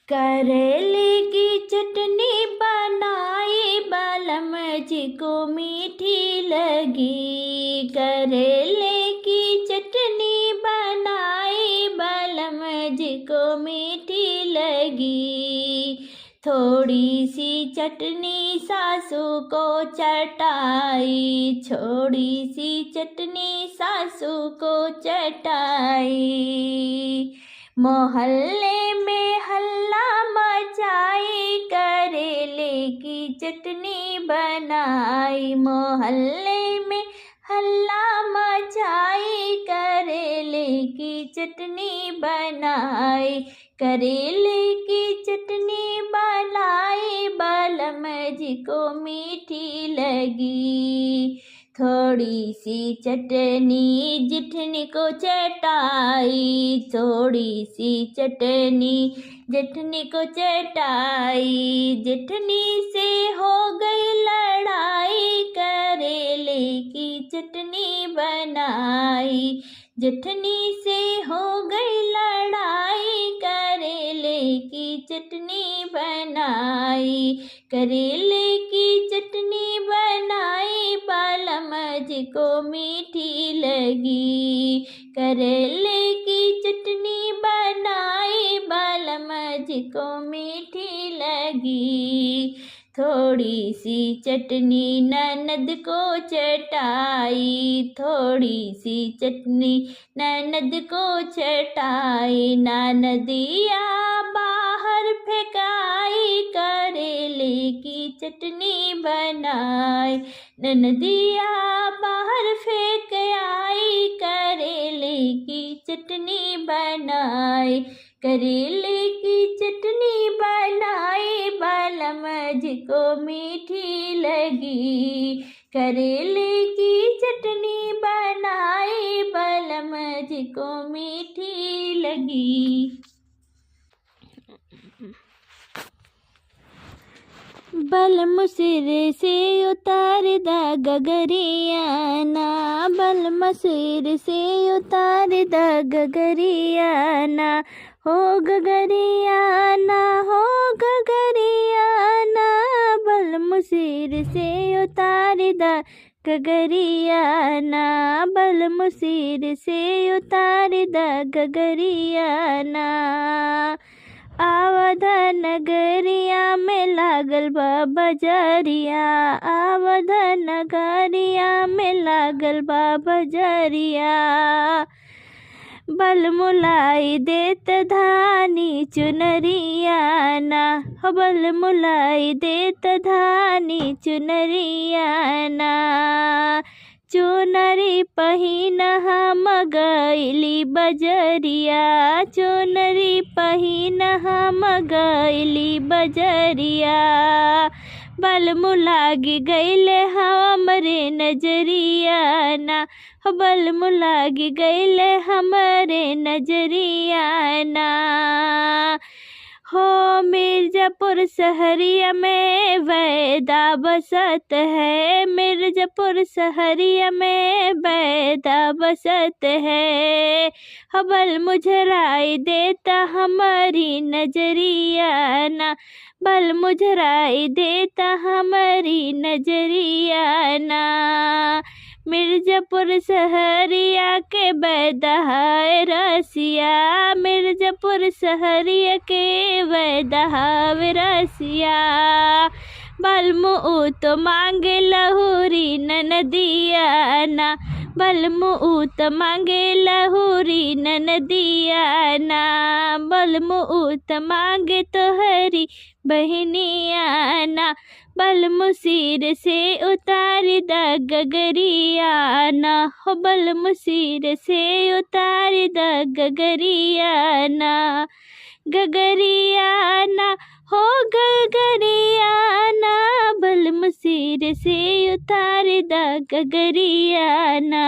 करेले की चटनी बनाई बलम जी को मीठी लगी। करेले की चटनी बनाई बलम जी को मीठी लगी। थोड़ी सी चटनी सासू को चटाई, थोड़ी सी चटनी सासू को चटाई। मोहल्ले में हल्ला मचाई, करेले की चटनी बनाई। मोहल्ले में हल्ला मचाई, करेले की चटनी बनाई। करेले की चटनी बनाई बलम जी को मीठी लगी। थोड़ी सी चटनी जेठनी को चटाई, थोड़ी सी चटनी जेठनी को चटाई। जेठनी से हो गई लड़ाई, करेले की चटनी बनाई। जेठनी से हो गई लड़ाई, करेले की चटनी बनाई। करेले की चटनी बनाई बलम जी को मीठी लगी। करेले की चटनी बनाई बलम जी को मीठी लगी। थोड़ी सी चटनी ननद को चटाई, थोड़ी सी चटनी ननद को चटाई। ननदिया बाहर फेंकाई, करेले की चटनी बनाई। ननदिया बाहर फेंक आई, करेले की चटनी बनाई। करेले की चटनी बनाई बलम जी को मीठी लगी। करेले की चटनी बनाई बलम जी को मीठी लगी। बलम सिर से उतार दा गगरियाना, बलम सिर से उतार दा गगरियाना। हो गगरियाना, हो गगरियाना, बलम सिर से उतार दा गगरियाना। बलम सिर से उतार दा गगरियाना। आवधा नगरिया में लागल बा बजरिया, आवधा नगरिया में लागल बा बजरिया। बल मुलाई देत धानी चुनरिया ना, बल मुलाई देत धानी चुनरिया ना। चुनरी पहिन हम गइली बजरिया, चुनरी पहिन हम गइली बजरिया। बल मुलागी गइले हमरे नजरिया ना, बल मुलागी गइले हमरे नजरिया ना। हो मिर्जापुर शहरिया में वैदा बसत है, मिर्जापुर शहरिया में वैदा बसत है। बल मुझराई देता हमारी नजरिया ना, बल मुझराई देता हमारी नजरिया ना। मिर्जापुर शहरिया के वैदा है रसिया, मिर्जापुर शहरिया के वैदा है रसिया। बलमुऊ तो मांगे लहुरी ननदिया ना, बलमुऊ तो मांगे लहुरी ननदिया ना। बलमुऊ तो मांगे तोहरी बहनिया ना, बलमु सिर से उतार दा गगरिया ना, हो बलमु सिर से उतार दा गगरिया ना। गगरिया ना, हो गगरिया ना, बलमु सिर से उतार दा गगरिया ना।